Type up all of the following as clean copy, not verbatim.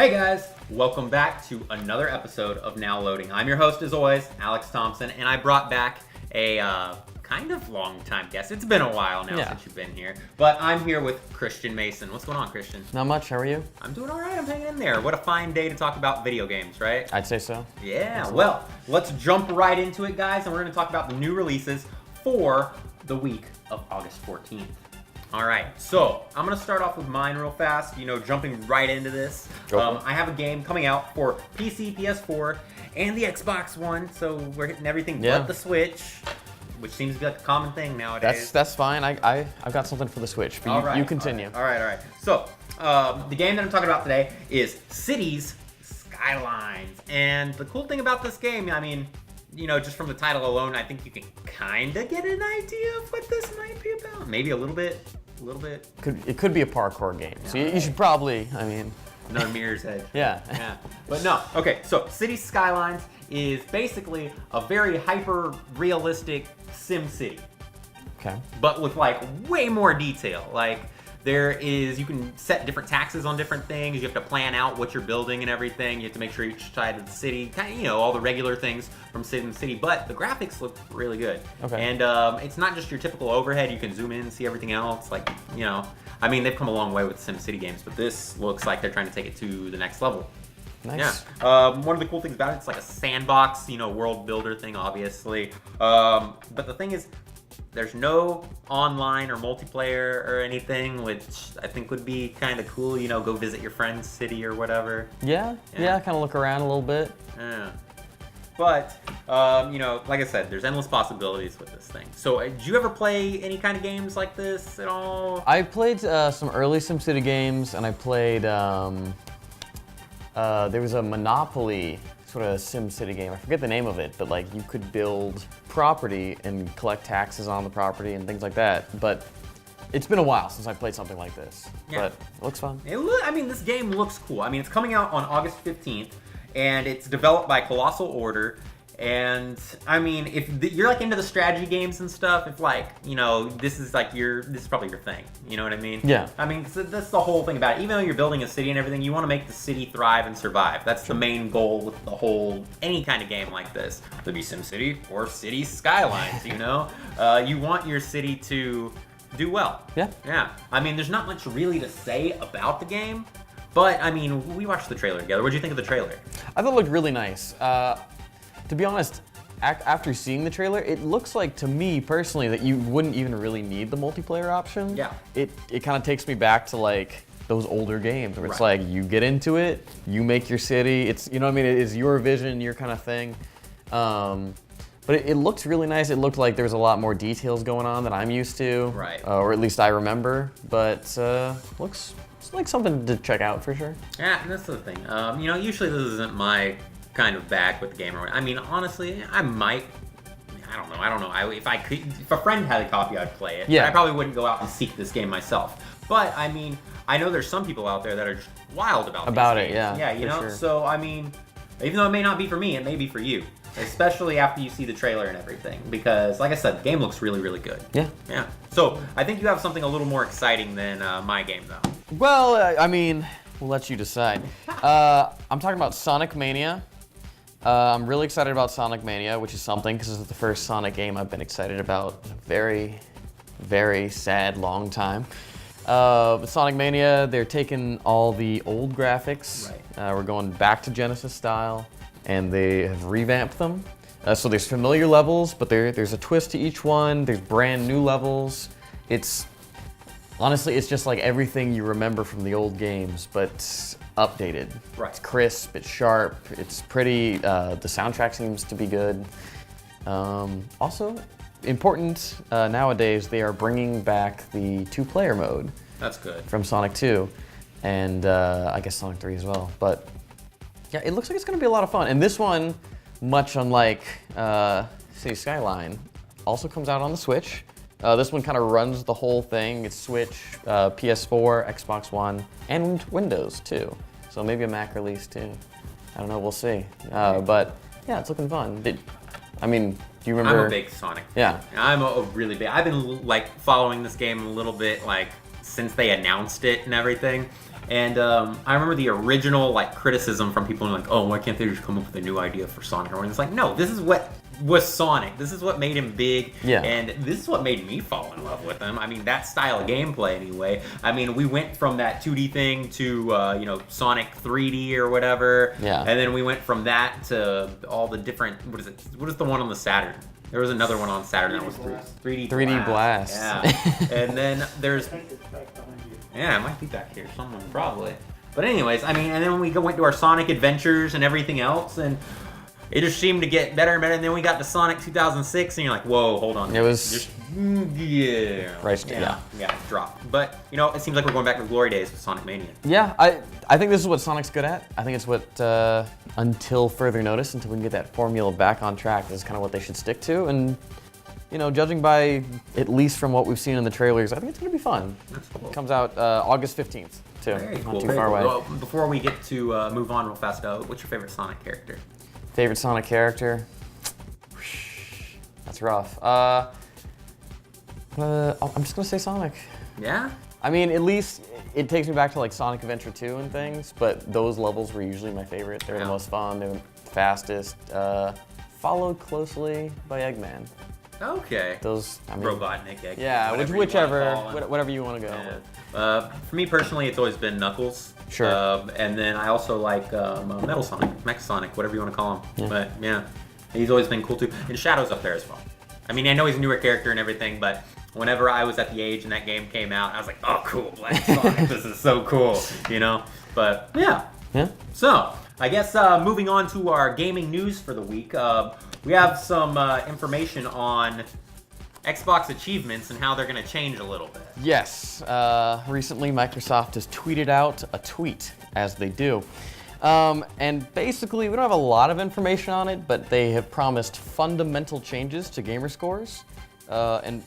Hey guys, welcome back to another episode of Now Loading. I'm your host as always, Alex Thompson, and I brought back a kind of long time guest. It's been a while now since you've been here, but I'm here with Christian Mason. What's going on, Christian? Not much, how are you? I'm doing all right, I'm hanging in there. What a fine day to talk about video games, right? I'd say so. Yeah, well, let's jump right into it, guys, and we're going to talk about the new releases for the week of August 14th. All right, so I'm gonna start off with mine real fast, jumping right into this. I have a game coming out for PC, PS4, and the Xbox One, so we're hitting everything but the Switch, which seems to be like a common thing nowadays. That's fine. I've got something for the Switch, but you continue. All right. So, the game that I'm talking about today is Cities Skylines, and the cool thing about this game, just from the title alone, I think you can kind of get an idea of what this might be about. Maybe a little bit. It could be a parkour game, so you should probably, No Mirror's Edge. Yeah. But no. Okay, so Cities Skylines is basically a very hyper-realistic Sim City. Okay. But with, way more detail. You can set different taxes on different things. You have to plan out what you're building and everything. You have to make sure each side of the city, all the regular things from Sim City. But the graphics look really good. Okay. And it's not just your typical overhead. You can zoom in and see everything else. They've come a long way with Sim City games, but this looks like they're trying to take it to the next level. Nice. Yeah. One of the cool things about it, it's like a sandbox, world builder thing, obviously. But the thing is, there's no online or multiplayer or anything, which I think would be kind of cool. Go visit your friend's city or whatever. Yeah, kind of look around a little bit. Yeah. But, like I said, there's endless possibilities with this thing. So, did you ever play any kind of games like this at all? I played some early SimCity games, and I played, there was a Monopoly sort of SimCity game. I forget the name of it, but you could build property and collect taxes on the property and things like that. But it's been a while since I played something like this. Yeah. But it looks fun. This game looks cool. It's coming out on August 15th, and it's developed by Colossal Order. And if you're into the strategy games and stuff, if this is probably your thing. You know what I mean? Yeah. So that's the whole thing about it. Even though you're building a city and everything, you want to make the city thrive and survive. That's the main goal with any kind of game like this. Whether it be SimCity or Cities Skylines, you want your city to do well. Yeah. Yeah. There's not much really to say about the game, but we watched the trailer together. What did you think of the trailer? I thought it looked really nice. To be honest, after seeing the trailer, it looks like, to me personally, that you wouldn't even really need the multiplayer option. Yeah. It kind of takes me back to those older games where it's you get into it, you make your city. It's it is your vision, your kind of thing. But it looked really nice. It looked like there was a lot more details going on than I'm used to. Right. Or at least I remember. But looks like something to check out for sure. Yeah, and that's the thing. Usually this isn't my kind of back with the game. Honestly, I might. I don't know. If a friend had a copy, I'd play it. Yeah. But I probably wouldn't go out and seek this game myself. But I know there's some people out there that are just wild about these it. games. Yeah. Sure. So even though it may not be for me, it may be for you. Especially after you see the trailer and everything, because like I said, the game looks really, really good. Yeah. So I think you have something a little more exciting than my game, though. Well, we'll let you decide. I'm talking about Sonic Mania. I'm really excited about Sonic Mania, which is something because this is the first Sonic game I've been excited about in a very, very sad long time. With Sonic Mania, they're taking all the old graphics. Right. We're going back to Genesis style, and they have revamped them. So there's familiar levels, but there's a twist to each one. There's brand new levels. Honestly, it's just like everything you remember from the old games, but updated. Right. It's crisp, it's sharp, it's pretty. The soundtrack seems to be good. Also, important nowadays, they are bringing back the two-player mode. That's good. From Sonic 2, and I guess Sonic 3 as well. But yeah, it looks like it's going to be a lot of fun. And this one, much unlike Cities Skyline, also comes out on the Switch. This one kind of runs the whole thing. It's Switch, PS4, Xbox One, and Windows too. So maybe a Mac release too. I don't know, we'll see. But yeah, it's looking fun. Do you remember? I'm a big Sonic fan. Yeah. I'm a really big. I've been following this game a little bit since they announced it and everything. And I remember the original like criticism from people like, oh, why can't they just come up with a new idea for Sonic? And it's like, no, this is what was Sonic. This is what made him big. Yeah. And this is what made me fall in love with him. I mean, that style of gameplay anyway. I mean, we went from that 2D thing to, Sonic 3D or whatever. Yeah. And then we went from that to all the different, what is the one on the Saturn? There was another one on Saturn that was 3D 3D Blast. Yeah. And then there's, yeah, it might be back here somewhere, probably. But anyways, I mean, and then we went to our Sonic Adventures and everything else, and it just seemed to get better and better. And then we got to Sonic 2006, and you're like, whoa, hold on. It was... yeah. Right, yeah. Yeah, drop. But, it seems like we're going back to the glory days with Sonic Mania. Yeah, I think this is what Sonic's good at. I think it's what, until further notice, until we can get that formula back on track, this is kind of what they should stick to. And, judging by, at least from what we've seen in the trailers, I think it's going to be fun. That's cool. It comes out August 15th, too. Very cool. Not too far away. Well, before we get to move on real fast, what's your favorite Sonic character? Favorite Sonic character? That's rough. I'm just gonna say Sonic. Yeah? I mean, at least it takes me back to like Sonic Adventure 2 and things, but those levels were usually my favorite. They were the most fun, they were the fastest. Followed closely by Eggman. Okay. Those, Robotnik, Eggman. Yeah, whatever whatever you want to go with. For me personally, it's always been Knuckles. Sure. And then I also like Metal Sonic, Mech Sonic, whatever you want to call him. Yeah. But yeah, he's always been cool too. And Shadow's up there as well. I mean, I know he's a newer character and everything, but whenever I was at the age and that game came out, I was like, oh, cool, Black Sonic, this is so cool, But yeah. Yeah. So I guess moving on to our gaming news for the week, we have some information on Xbox achievements and how they're going to change a little bit. Yes. Recently, Microsoft has tweeted out a tweet, as they do. And basically, we don't have a lot of information on it, but they have promised fundamental changes to gamer scores. And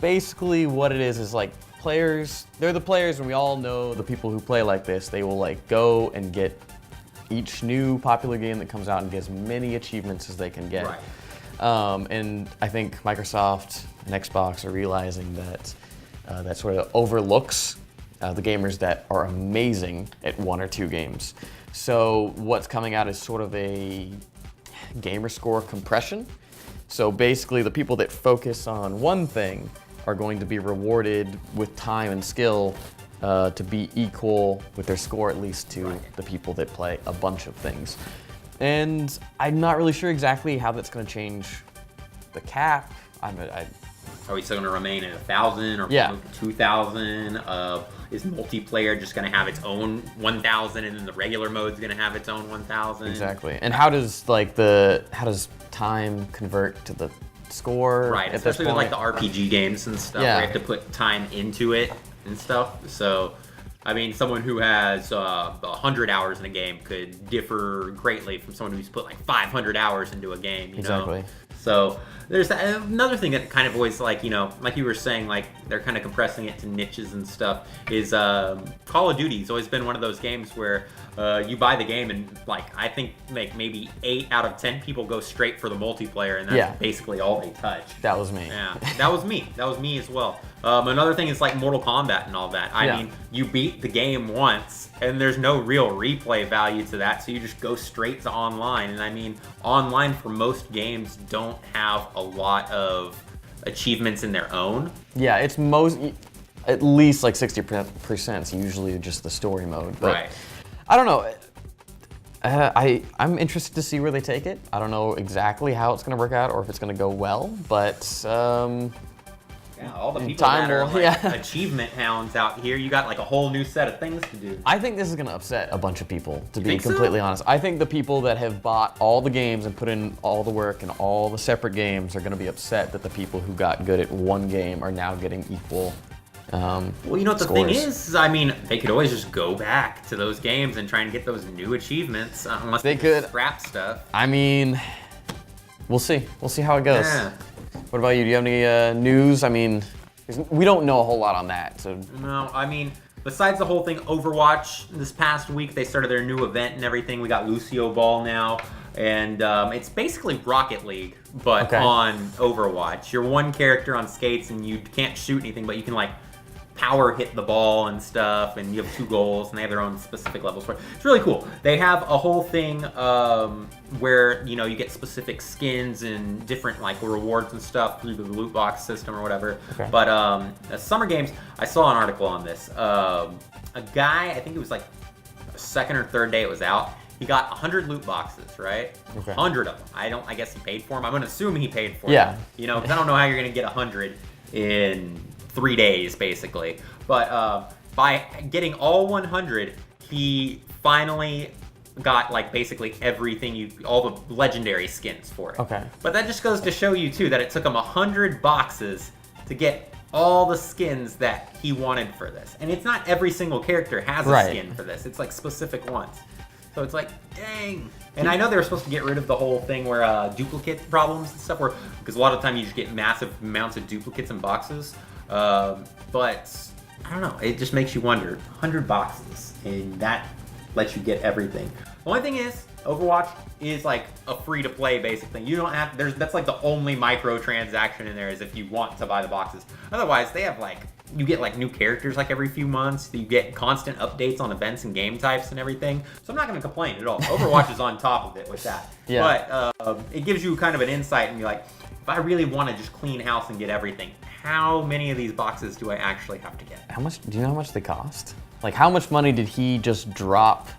basically what it is like players, they're the players, and we all know the people who play like this. They will like go and get each new popular game that comes out and get as many achievements as they can get. Right. And I think Microsoft and Xbox are realizing that that sort of overlooks the gamers that are amazing at one or two games. So what's coming out is sort of a gamer score compression. So basically the people that focus on one thing are going to be rewarded with time and skill to be equal with their score, at least to the people that play a bunch of things. And I'm not really sure exactly how that's going to change the cap. Are we still going to remain at 1,000 or Yeah. 2,000? Is multiplayer just going to have its own 1,000 and then the regular mode's going to have its own 1,000? Exactly. And how does time convert to the score? Right, at this especially with like point? the RPG games and stuff, Yeah. where you have to put time into it and stuff. So, I mean, someone who has 100 hours in a game could differ greatly from someone who's put like 500 hours into a game. Exactly. So there's another thing that kind of always like you were saying, like they're kind of compressing it to niches and stuff, is Call of Duty's always been one of those games where you buy the game and like I think like maybe 8 out of 10 people go straight for the multiplayer and that's basically all they touch. That was me. Yeah, that was me. That was me as well. Another thing is like Mortal Kombat and all that. I mean, you beat the game once and there's no real replay value to that, so you just go straight to online. And I mean, online for most games don't have a lot of achievements in their own. Yeah, it's at least like 60% is usually just the story mode. But Right. I don't know. I'm interested to see where they take it. I don't know exactly how it's going to work out or if it's going to go well, but Yeah, all the people time that are will- like yeah. achievement hounds out here, you got like a whole new set of things to do. I think this is going to upset a bunch of people, to be think so? completely honest. I think the people that have bought all the games and put in all the work and all the separate games are going to be upset that the people who got good at one game are now getting equal Well, you know what the scores. thing is, I mean, they could always just go back to those games and try and get those new achievements, unless They just could. scrap stuff. I mean, we'll see. We'll see how it goes. Yeah. What about you? Do you have any news? I mean, we don't know a whole lot on that. So No, I mean, besides the whole thing, Overwatch, this past week, they started their new event and everything. We got Lucio Ball now, and it's basically Rocket League, but Okay. on Overwatch. You're one character on skates, and you can't shoot anything, but you can, like, power hit the ball and stuff, and you have 2 goals, and they have their own specific levels for it. It's really cool. They have a whole thing where, you know, you get specific skins and different, like, rewards and stuff through the loot box system or whatever. Okay. But Summer Games, I saw an article on this. A guy, I think it was like the 2nd or 3rd day it was out, he got 100 loot boxes, right? Okay. 100 of them. I guess he paid for them. I'm gonna assume he paid for Yeah. them. You know, because I don't know how you're gonna get 100 in 3 days, basically. But by getting all 100, he finally got, like, basically everything, all the legendary skins for it. Okay. But that just goes to show you, too, that it took him 100 boxes to get all the skins that he wanted for this. And it's not every single character has a skin for this. It's, like, specific ones. So it's like, dang. And I know they were supposed to get rid of the whole thing where duplicate problems and stuff, because a lot of the time you just get massive amounts of duplicates in boxes. But I don't know, it just makes you wonder. 100 boxes, and that lets you get everything. The only thing is, Overwatch is like a free-to-play basic thing. You don't have, that's like the only microtransaction in there is if you want to buy the boxes. Otherwise, they have like, you get like new characters like every few months. You get constant updates on events and game types and everything. So I'm not going to complain at all. Overwatch is on top of it with that. Yeah. But it gives you kind of an insight and you're like, if I really want to just clean house and get everything, how many of these boxes do I actually have to get? How much? Do you know how much they cost? Like, how much money did he just drop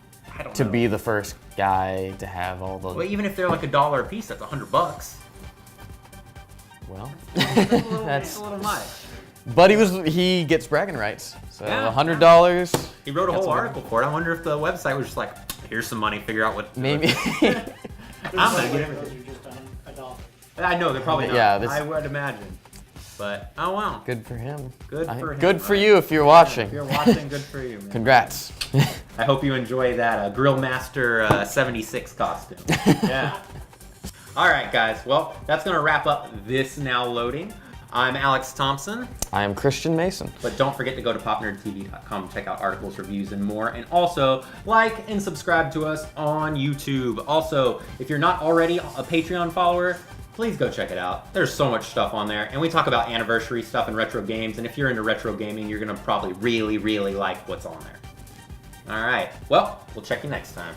to be the first guy to have all the? Well, even if they're like $1 a piece, that's $100. Well, That's a little much. But he gets bragging rights. So Yeah. $100. He wrote a whole article for it. I wonder if the website was just like, here's some money, figure out what. Maybe. I'm gonna get everything. Those are just $1. I know they're probably not. Yeah, this- I would imagine. But oh well. Good for him. Good for him. Good for you if you're watching. If you're watching, good for you, man. Congrats. I hope you enjoy that Grill Master 76 costume. Yeah. All right, guys. Well, that's gonna wrap up this now loading. I'm Alex Thompson. I am Christian Mason. But don't forget to go to PopNerdTV.com, check out articles, reviews, and more. And also, like and subscribe to us on YouTube. Also, if you're not already a Patreon follower, please go check it out. There's so much stuff on there. And we talk about anniversary stuff and retro games. And if you're into retro gaming, you're going to probably really, really like what's on there. All right. Well, we'll check you next time.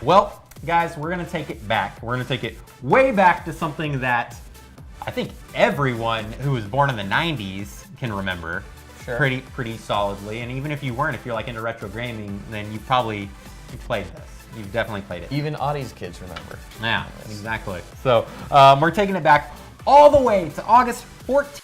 Well, guys, we're going to take it back. We're going to take it way back to something that I think everyone who was born in the 90s can remember pretty solidly. And even if you weren't, if you're like into retro gaming, then you've played this. You've definitely played it. Even Audie's kids remember. Yeah, exactly. So we're taking it back all the way to August 14th.